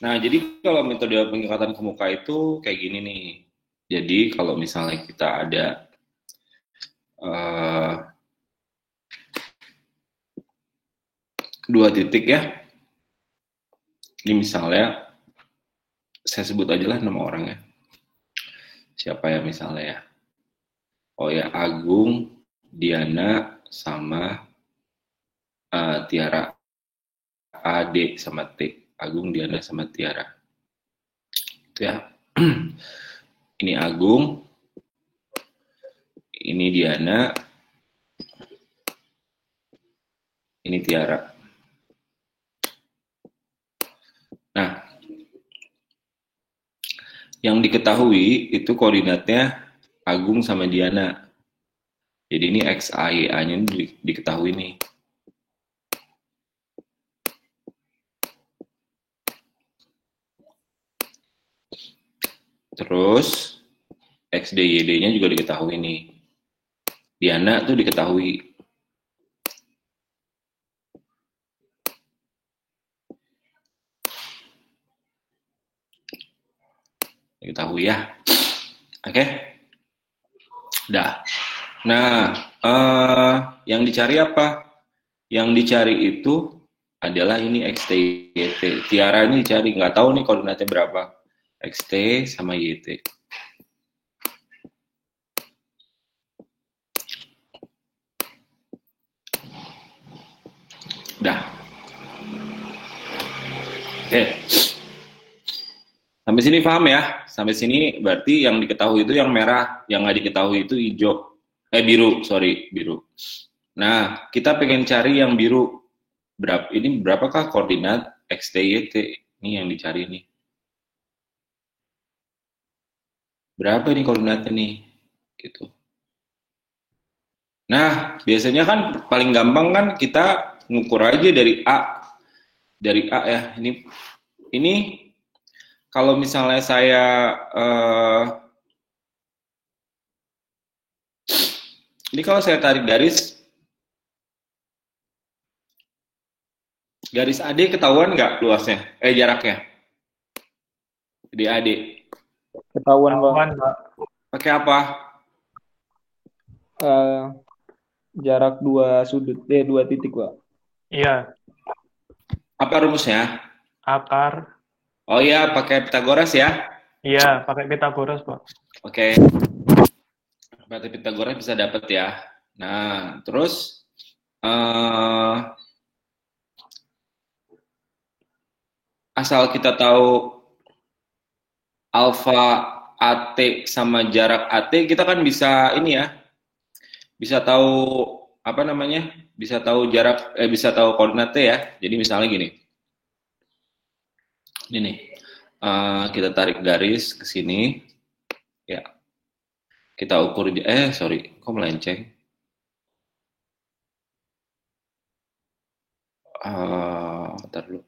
Nah, jadi kalau metode pengikatan ke muka itu kayak gini nih. Jadi kalau misalnya kita ada eh, dua titik ya, ini misalnya saya sebut aja lah nama orang ya. Siapa ya misalnya ya? Oh ya, Agung, Diana, sama Tiara. A, D, sama T. Agung, Diana, sama Tiara. Itu ya. Ini Agung, ini Diana, ini Tiara. Nah, yang diketahui itu koordinatnya Agung sama Diana. Jadi ini X, A, Y, A-nya diketahui nih. Terus X, D, Y, D-nya juga diketahui nih. Diana tuh diketahui. Diketahui ya. Oke? Dah. Nah, yang dicari apa? Yang dicari itu adalah ini XT, YT. Tiara ini dicari, nggak tahu nih koordinatnya berapa. XT sama YT. Dah. Oke. Sampai sini paham ya? Sampai sini berarti yang diketahui itu yang merah, yang nggak diketahui itu hijau. Biru, sorry, biru. Nah, kita pengen cari yang biru. Ini berapakah koordinat XT, YT? Ini yang dicari nih. Berapa nih koordinatnya nih? Gitu. Nah, biasanya kan paling gampang kan kita ngukur aja dari A ya. Ini kalau misalnya saya ini kalau saya tarik garis AD ketahuan nggak luasnya? Jaraknya di AD. Ketahuan, Pak. Ketahuan, Pak. Pakai apa? Eh, Jarak dua sudut, dua titik, Pak. Iya, Apa rumusnya? akar. Oh iya, pakai Pitagoras ya. Iya, pakai Pitagoras, Pak. Oke, berarti Pitagoras bisa dapat ya. Nah, terus eh, asal kita tahu alfa AT sama jarak AT, kita kan bisa ini ya, bisa tahu apa namanya? Bisa tahu bisa tahu koordinatnya ya. Jadi misalnya gini. Ini nih. Kita tarik garis ke sini ya. Kita ukur sorry, kok melenceng? Ntar dulu.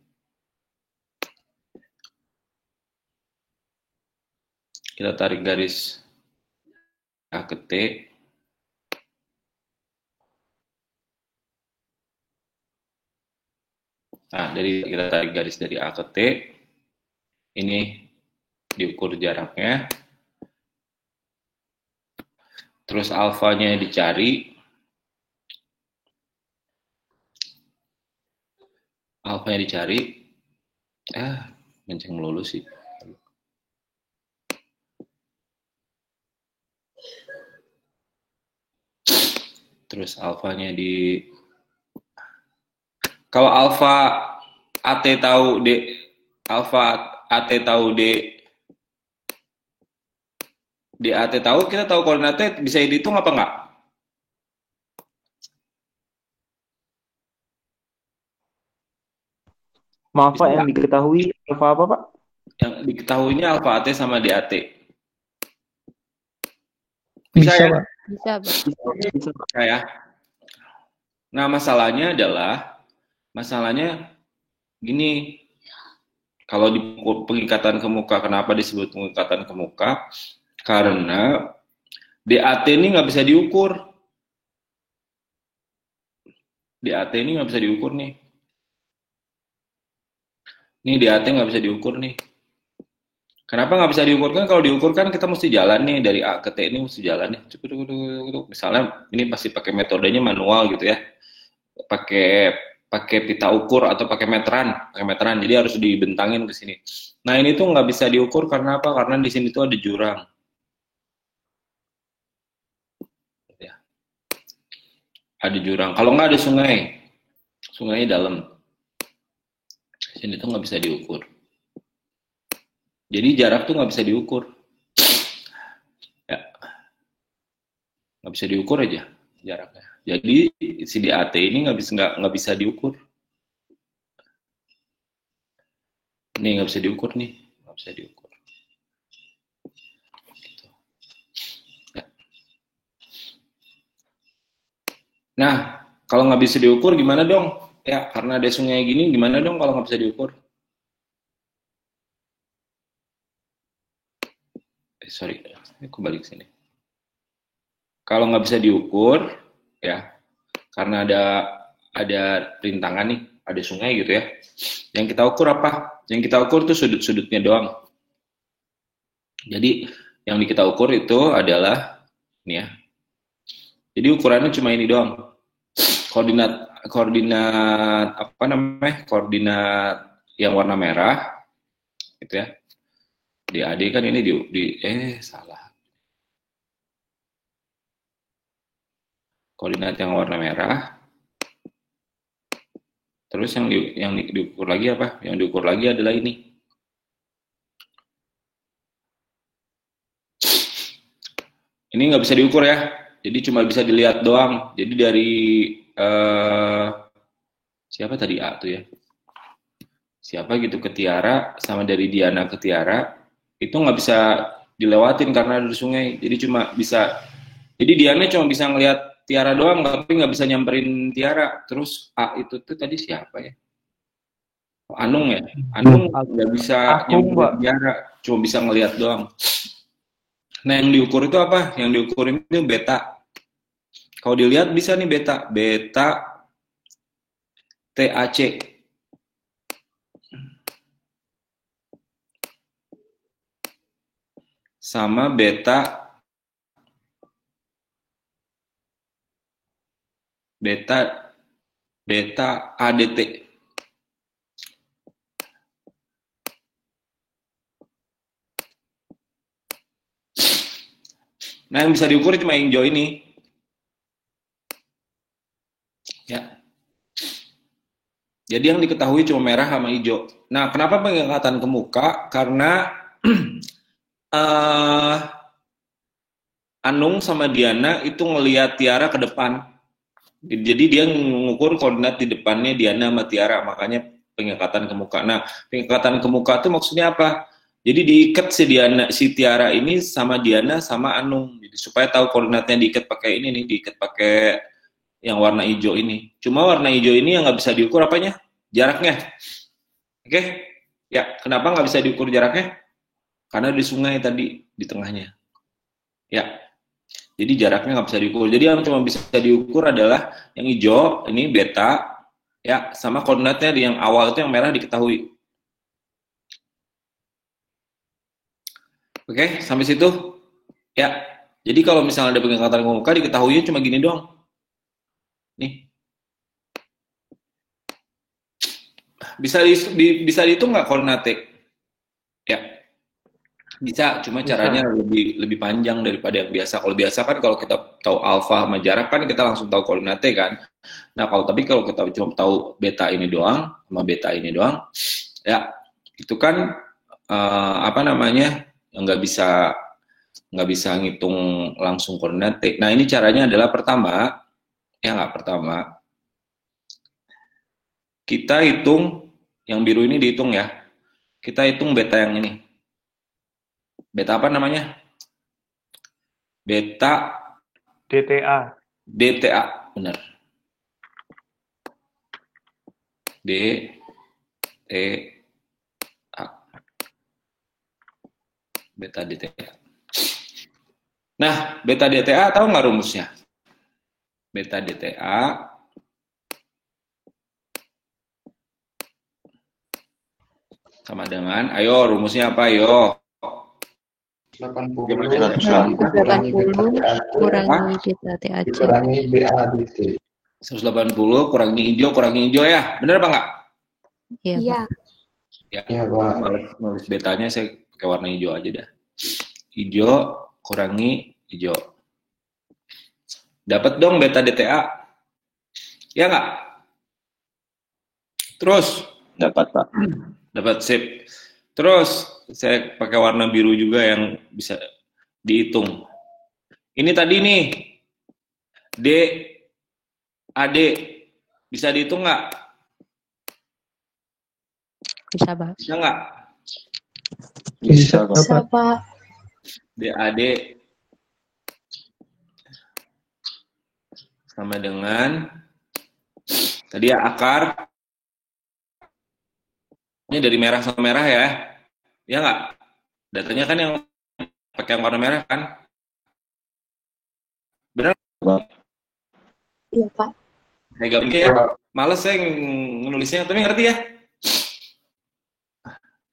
Kita tarik garis A ke T. Nah, kita tarik garis dari A ke T. Ini diukur jaraknya. Terus alfanya dicari. Alfanya dicari. Menceng melulu sih. Terus alfanya kalau alfa AT tahu D, alfa AT tahu D, DAT tahu, kita tahu koordinatnya bisa dihitung apa enggak? Maaf, Bisa Pak, yang enggak? diketahui alfa apa, Pak? Yang diketahuinya alfa AT sama DAT. Bisa Bisa, ya? Pak. Bisa, Pak. Bisa, Pak. Bisa ya. Nah, masalahnya gini, kalau di pengikatan ke muka, kenapa disebut pengikatan ke muka? Karena DAT ini nggak bisa diukur. DAT ini nggak bisa diukur nih. Nih DAT nggak bisa diukur nih. Kenapa nggak bisa diukur? Kan kalau diukur kan kita mesti jalan nih dari A ke T ini mesti jalan nih. Misalnya ini pasti pakai metodenya manual gitu ya. Pakai pakai pita ukur atau pakai meteran. Jadi harus dibentangin ke sini. Nah ini tuh nggak bisa diukur karena apa? Karena di sini tuh ada jurang. Ya. Ada jurang. Kalau nggak ada sungai, sungainya dalam. Sini tuh nggak bisa diukur. Jadi jarak tuh nggak bisa diukur. Ya, nggak bisa diukur aja jaraknya. Jadi si DAT ini nggak bisa diukur. Nih nggak bisa diukur nih, nggak bisa diukur. Gitu. Ya. Nah, kalau nggak bisa diukur gimana dong? Ya, karena ada sungai gini, gimana dong kalau nggak bisa diukur? Sorry, aku balik sini. Kalau nggak bisa diukur, ya, karena ada rintangan nih, ada sungai gitu ya. Yang kita ukur apa? Yang kita ukur tuh sudut-sudutnya doang. Jadi yang kita ukur itu adalah ini ya. Jadi ukurannya cuma ini doang. Koordinat apa namanya? Koordinat yang warna merah, gitu ya. Di AD kan ini salah. Koordinat yang warna merah. Terus yang diukur lagi apa? Yang diukur lagi adalah ini. Ini nggak bisa diukur ya. Jadi cuma bisa dilihat doang. Jadi dari siapa tadi A tuh ya? Siapa gitu ke Tiara sama dari Diana ke Tiara itu nggak bisa dilewatin karena ada sungai. Jadi cuma bisa. Jadi Diana cuma bisa ngelihat Tiara doang, tapi nggak bisa nyamperin Tiara. Terus A itu tuh tadi siapa ya? Anung ya? Anung nggak bisa nyamperin Tiara, cuma bisa ngelihat doang. Nah yang diukur itu apa? Yang diukur itu beta. Kalau dilihat bisa nih beta TAC. Sama beta ADT. Nah yang bisa diukur cuma yang hijau ini. Ya. Jadi yang diketahui cuma merah sama hijau. Nah kenapa pengangkatan ke muka? Karena Anung sama Diana itu ngelihat Tiara ke depan. Jadi dia mengukur koordinat di depannya Diana sama Tiara, makanya pengangkatan ke muka. Nah, pengangkatan ke muka itu maksudnya apa? Jadi diikat si Tiara ini sama Diana sama Anung. Jadi supaya tahu koordinatnya diikat pakai ini nih, diikat pakai yang warna hijau ini. Cuma warna hijau ini yang nggak bisa diukur apanya? Jaraknya. Oke? Ya, kenapa nggak bisa diukur jaraknya? Karena di sungai tadi di tengahnya. Ya, jadi jaraknya nggak bisa diukur. Jadi yang cuma bisa diukur adalah yang hijau, ini beta, ya, sama koordinatnya di yang awal itu yang merah diketahui. Oke, sampai situ? Ya, jadi kalau misalnya ada pengangkatan ke muka diketahui cuma gini doang. Nih. Bisa dihitung nggak koordinatnya? Ya, bisa, cuma caranya lebih panjang daripada yang biasa. Kalau biasa kan kalau kita tahu alfa sama jarak kan kita langsung tahu koordinatnya kan. Nah kalau kita cuma tahu beta ini doang sama beta ini doang, ya itu kan apa namanya nggak bisa ngitung langsung koordinatnya. Nah ini caranya adalah pertama kita hitung yang biru ini dihitung ya. Kita hitung beta yang ini. Beta apa namanya? Beta DTA, benar. DTA. Beta DTA. Nah, beta DTA tahu nggak rumusnya? Beta DTA Sama dengan, ayo rumusnya apa, ayo? 80 Gimana? kurangi beta 80 TAC kurangi beta TAC. dikurangi BADT. 180 kurangi hijau ya. Bener apa enggak? Iya, Iya. Pak. Ya. Ya, Pak. Nulis betanya saya pakai warna hijau aja dah. Hijau kurangi hijau. Dapat dong beta DTA. Ya enggak? Terus Dapat, Pak. dapat sip. Terus saya pakai warna biru juga yang bisa dihitung. Ini tadi nih D AD bisa dihitung nggak? Bisa, Pak. Bisa nggak? Bisa, Pak. Bisa, Pak. DAD sama dengan tadi ya akar ini dari merah sama merah ya. Ya nggak? Datanya kan yang pakai yang warna merah kan? Benar? Iya, Pak. Saya gak mikir ya. Males saya nulisnya, tapi ngerti ya?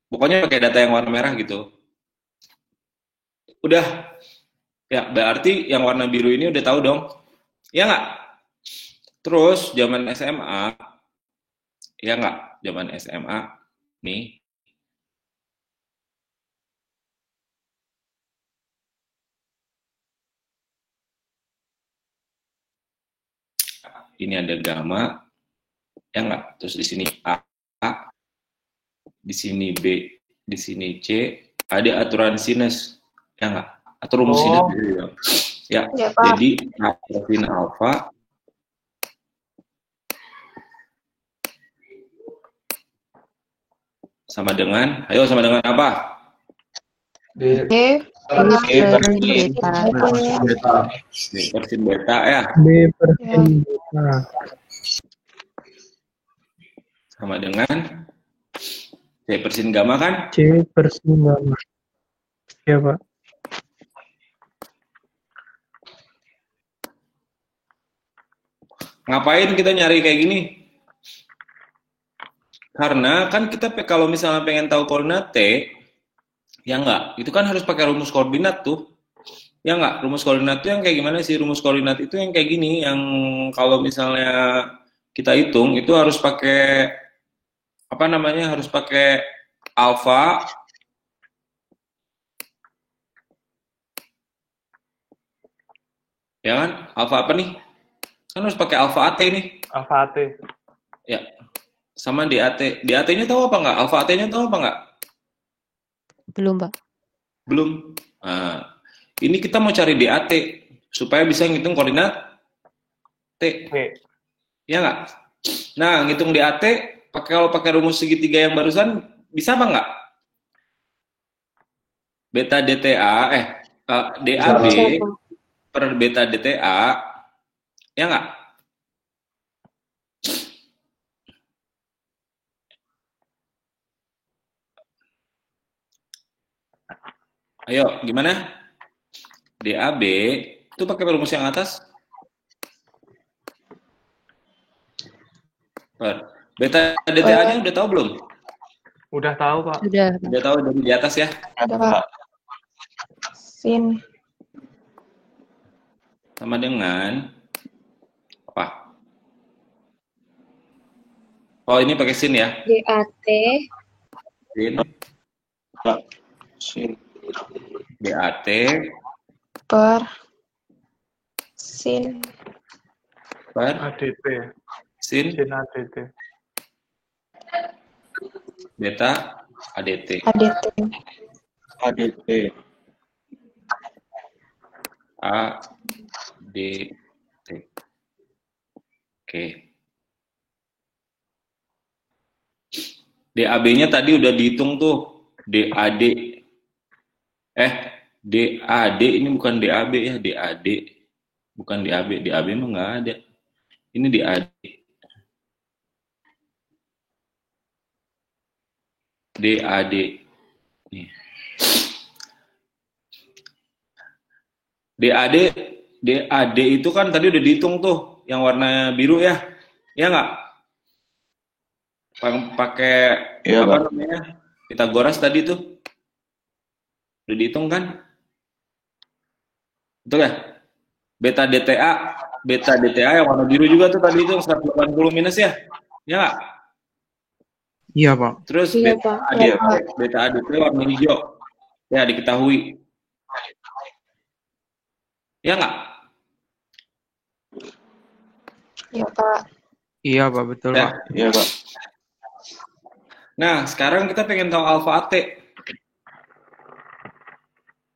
Pokoknya pakai data yang warna merah gitu. Udah. Ya, berarti yang warna biru ini udah tahu dong. Ya nggak? Terus zaman SMA, ya nggak? Zaman SMA nih. Ini ada gamma, ya nggak? Terus di sini A, di sini B, di sini C, ada aturan sinus, ya nggak? Atau rumus sinus gitu ya. Ya, Iya, Pak. jadi sin alfa sama dengan, ayo sama dengan apa? D D per per beta. beta. D per sin beta ya, B per sin beta. sama dengan C per sin gamma kan? C per sin gamma. Iya, Pak. Ngapain kita nyari kayak gini? Karena kan kita kalau misalnya pengen tahu koordinat T, ya enggak, itu kan harus pakai rumus koordinat tuh. Ya enggak, rumus koordinat itu yang kayak gimana sih? Rumus koordinat itu yang kayak gini, yang kalau misalnya kita hitung itu harus pakai apa namanya? Harus pakai alfa ya kan? Alfa apa nih? Kan harus pakai alfa AT nih. Alfa AT. Ya. Sama DAT. DAT-nya tahu apa enggak? Alfa AT-nya tahu apa enggak? Belum, Pak. Belum. Nah, ini kita mau cari DAT supaya bisa ngitung koordinat T. Oke. Ya nggak? Nah, ngitung DAT kalau pakai rumus segitiga yang barusan bisa apa nggak? Beta DTA DAB Bisa, Pak. per beta DTA ya nggak? Ayo, gimana? DAB itu pakai rumus yang atas? Per. Beta DTA-nya udah tahu belum? Udah tahu, Pak. Sudah, Pak. Udah tahu dari di atas ya? Ada, Pak. Sin. Sama dengan apa? Oh, ini pakai sin ya? DAT Sin. Sin. DAT per sin per ADT. sin Sin ADT. beta ADT. ADT. ADT. ADT. Oke. DAB-nya tadi udah dihitung tuh. DAD. DAD ini bukan DAB ya, DAD. Bukan DAB. DAB mah nggak ada. Ini DAD. DAD. Nih. DAD itu kan tadi udah dihitung tuh, yang warna biru ya. Ya nggak? Pakai Iya, apa Pak. namanya? Pitagoras tadi tuh. Udah dihitung kan? Betul ya? Beta DTA yang warna biru juga tuh tadi itu 180 minus ya? Ya nggak? Iya, Pak. Terus Iya, Pak. Iya, Pak. beta ADT warna hijau. Ya, diketahui. Ya nggak? Iya, Pak. Iya, Pak, betul, Ya. Pak. Iya, Pak. Nah, sekarang kita pengen tahu alfa AT.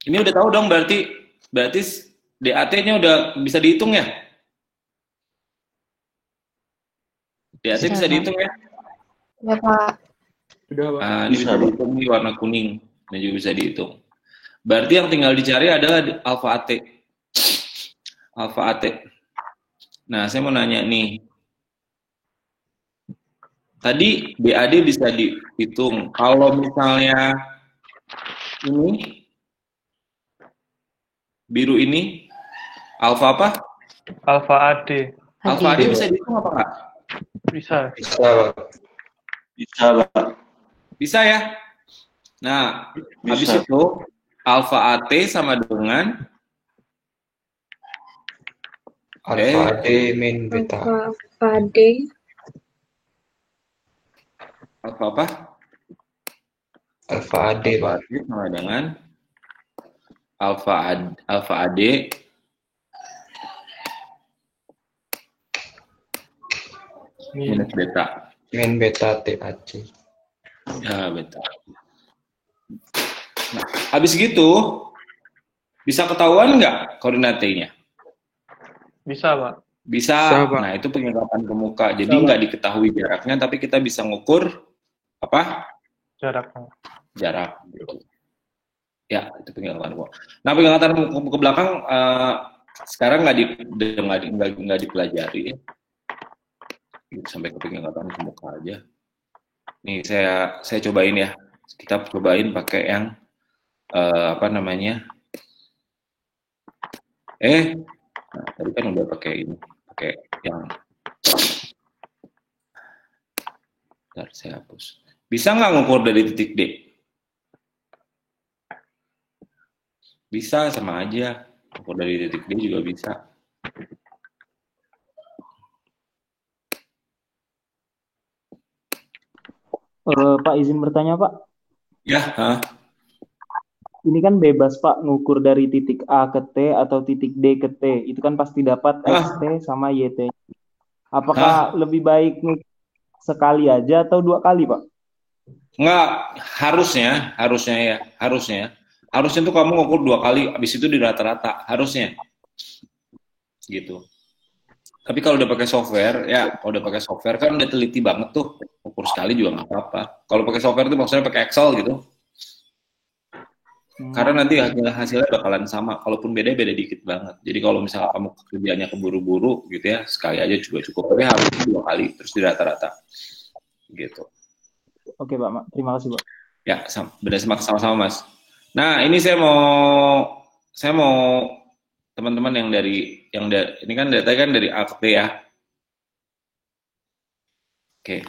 Ini udah tahu dong berarti DAT-nya udah bisa dihitung ya? DAT Bisa, bisa Pak. dihitung ya? Iya, Pak. Udah, Pak. Ini bisa dihitung nih warna kuning. Ini juga bisa dihitung. Berarti yang tinggal dicari adalah alfa AT. Alfa AT. Nah, saya mau nanya nih. Tadi BAD bisa dihitung. Kalau misalnya ini biru ini alfa apa? Alfa AD. Alfa AD Adi. bisa dihitung apa enggak? Bisa. Bisa, Pak. Bisa, Pak. Bisa ya. Nah, habis Bisa. itu alfa AT sama dengan Alfa D min beta. Alfa D. alfa apa? Alfa AD, Alfa Pak. AD sama dengan alfa AD minus beta. Min beta TAC. Ya, beta. Nah, habis gitu bisa ketahuan nggak koordinatenya? Bisa, Pak. Bisa. Bisa, Pak. Nah, itu penggerakan ke muka. Jadi nggak diketahui jaraknya, tapi kita bisa ngukur apa? Jaraknya. Jarak. Ya, itu penglihatan gua. Nah, penglihatan ke belakang sekarang nggak dipelajari. Sampai ke penglihatan ke muka aja. Nih saya cobain ya. Kita cobain pakai yang apa namanya? Nah, tadi kan udah pakai ini, pakai yang. Bentar, saya hapus. Bisa nggak ngukur dari titik D? Bisa, sama aja. Ngukur dari titik D juga bisa. Pak izin bertanya Pak. Ya, Ini kan bebas Pak ngukur dari titik A ke T atau titik D ke T. Itu kan pasti dapat ST sama YT. Apakah lebih baik ngukur sekali aja atau 2 kali Pak? nggak, harusnya tuh kamu ngukur 2 kali, habis itu di rata-rata, harusnya. Gitu. Tapi kalau udah pakai software, kan udah teliti banget tuh, ukur sekali juga nggak apa-apa. Kalau pakai software tuh maksudnya pakai Excel gitu. Karena nanti hasilnya bakalan sama, kalaupun beda dikit banget. Jadi kalau misalnya kamu kerjanya keburu-buru gitu ya, sekali aja juga cukup. Tapi harus 2 kali, terus di rata-rata. Gitu. Oke Pak, terima kasih Pak. Ya, benar sama-sama Mas. Nah, ini saya mau teman-teman yang dari ini kan data kan dari A ke P ya. Oke.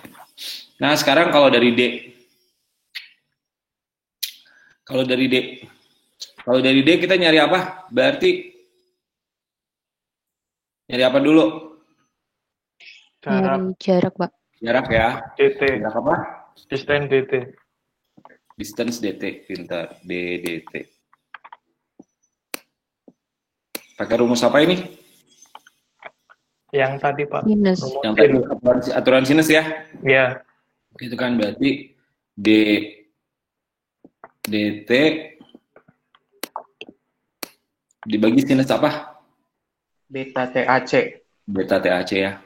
Nah, sekarang kalau dari D. Kalau dari D kita nyari apa? Berarti nyari apa dulu? Jarak. Jarak, Pak. Jarak ya. DT. Jarak apa? Distance DT. Distance DT, pintar. DDT. Pakai rumus apa ini? Yang tadi, Pak. Minus. Yang tadi aturan sinus ya? Iya. Itu kan berarti DT dibagi sinus apa? Beta TAC. Beta TAC ya.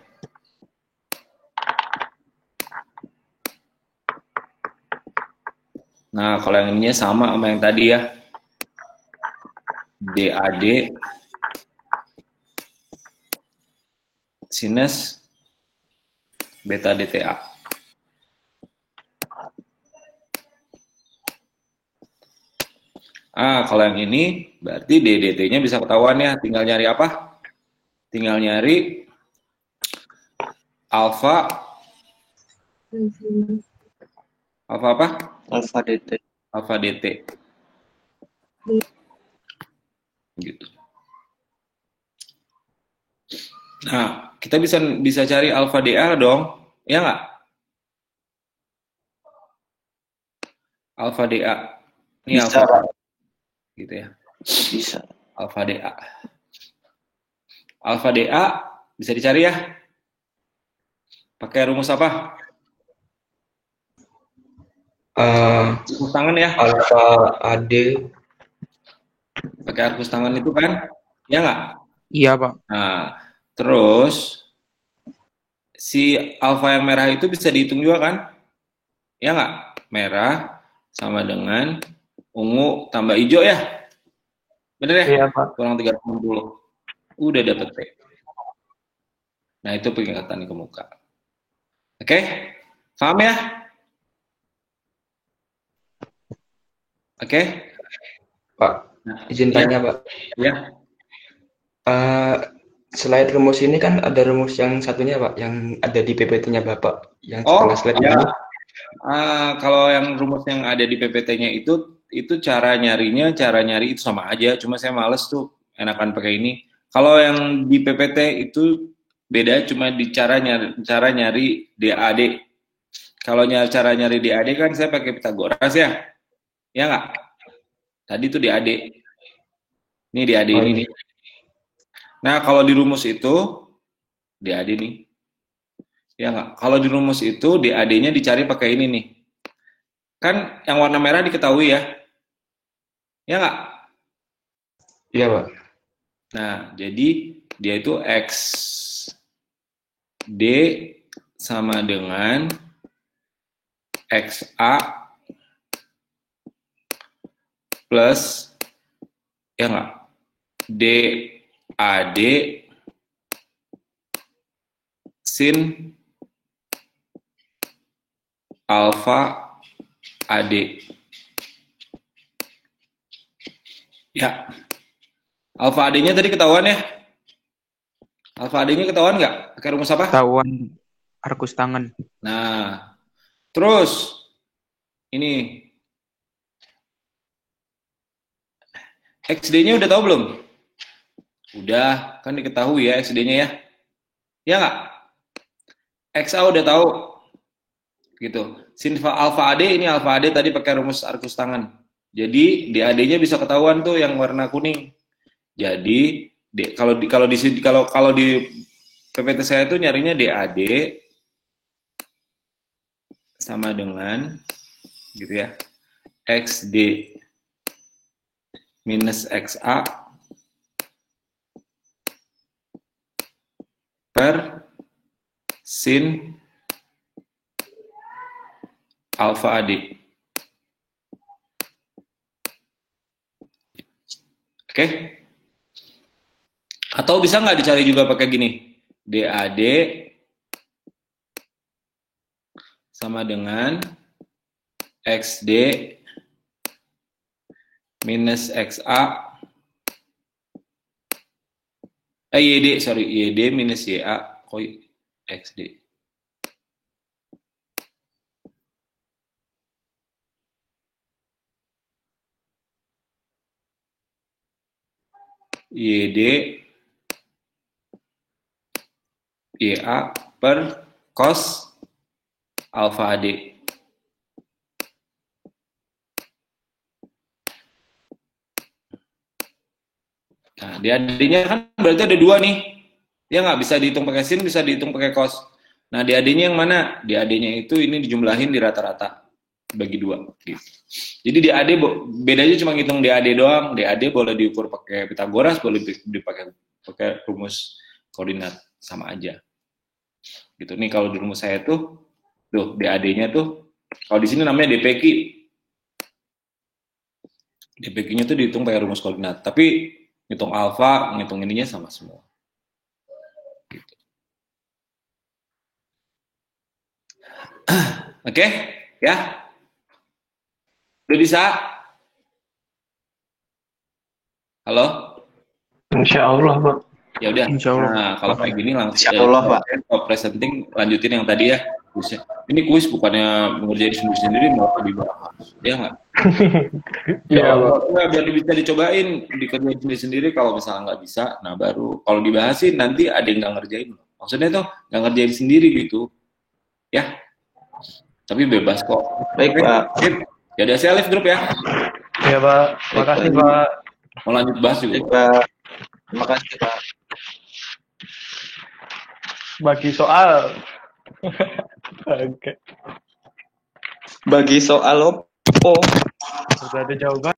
Nah, kalau yang ininya sama sama yang tadi ya. DAD sinus beta DTA. Kalau yang ini berarti DDT-nya bisa ketahuan ya. Tinggal nyari apa? Tinggal nyari alfa. Alfa apa? Alfa DT. Alfa DT. Gitu. Nah, kita bisa cari alfa DA dong, ya nggak? Alfa DA. Ini Bisa, alfa, Pak. gitu ya. Bisa. Alfa DA. Alfa DA bisa dicari ya. Pakai rumus apa? Arkus tangan ya. Alfa AD. Pakai arkus tangan itu kan? Ya nggak? Iya, Pak. Nah, terus si alfa yang merah itu bisa dihitung juga kan? Ya nggak? Merah sama dengan ungu tambah hijau ya? Bener ya? Iya, Pak. Kurang 30. Udah dapet P. Nah, itu pengingatan ke muka. Oke? Paham ya? Oke? Pak, Nah, izin ya. tanya, Pak. Ya. Selain rumus ini kan ada rumus yang satunya, Pak, yang ada di PPT-nya Bapak, yang Oh, setengah slide ya. ini. Kalau yang rumus yang ada di PPT-nya itu cara nyari itu sama aja. Cuma saya males tuh, enakan pakai ini. Kalau yang di PPT itu beda, cuma di cara nyari DAD. Kalau cara nyari DAD kan saya pakai Pitagoras ya, ya nggak? Tadi tuh DAD. Ini DAD Oh, ini ini. nih. Nah kalau di rumus itu DAD nih. Ya nggak? Kalau di rumus itu DAD-nya dicari pakai ini nih. Kan yang warna merah diketahui ya. Ya nggak? Iya, Pak. Nah, jadi dia itu X D sama dengan XA plus ya nggak? DAD sin alfa AD. Ya. Alfa AD-nya tadi ketahuan ya? Alfa AD-nya ketahuan nggak? Pakai rumus apa? Ketahuan arkus tangan. Nah, terus ini XD-nya udah tahu belum? Udah, kan diketahui ya XD-nya ya. Ya nggak? XA udah tahu. Gitu. Sin alfa AD ini alfa AD tadi pakai rumus arkus tangan. Jadi DAD-nya bisa ketahuan tuh yang warna kuning. Jadi kalau di PPT saya itu nyarinya DAD sama dengan gitu ya. XD minus XA per sin alfa AD. Oke? Atau bisa nggak dicari juga pakai gini? DAD sama dengan XD minus XA YD minus YA XD. YD YA per cos alfa AD. Nah, DAD-nya kan berarti ada dua nih. Ya nggak bisa dihitung pakai sin, bisa dihitung pakai cos. Nah, DAD-nya yang mana? DAD-nya itu ini dijumlahin di rata-rata bagi dua. Gitu. Jadi DAD bedanya cuma ngitung DAD doang. DAD boleh diukur pakai Pitagoras, boleh dipakai rumus koordinat, sama aja. Gitu nih kalau di rumus saya tuh DAD-nya tuh kalau di sini namanya DPQ. DPQ-nya tuh dihitung pakai rumus koordinat, tapi ngitung alfa, ngitung ininya sama semua. Gitu. Oke, ya. Udah bisa? Halo? Insya Allah, Pak. Ya udah. Insya Allah. Nah, kalau kayak gini langsung Insya Allah, Pak. Presenting lanjutin yang tadi ya. kuisnya. Ini kuis bukannya mengerjain sendiri-sendiri mau dibahas, ya nggak? Iya, Pak. Ya, biar bisa dicobain dikerjain sendiri-sendiri. Kalau misalnya nggak bisa, nah baru kalau dibahasin nanti ada yang nggak ngerjain. Maksudnya tuh nggak ngerjain sendiri gitu, ya. Tapi bebas kok. Baik, Pak. Sip. Jadi hasil live grup ya. Iya, Pak. Makasih, Pak. Mau lanjut bahas juga. Baik, Pak. Terima kasih, Pak. Bagi soal. Oke. Bagi soal opo? Sudah ada jawaban.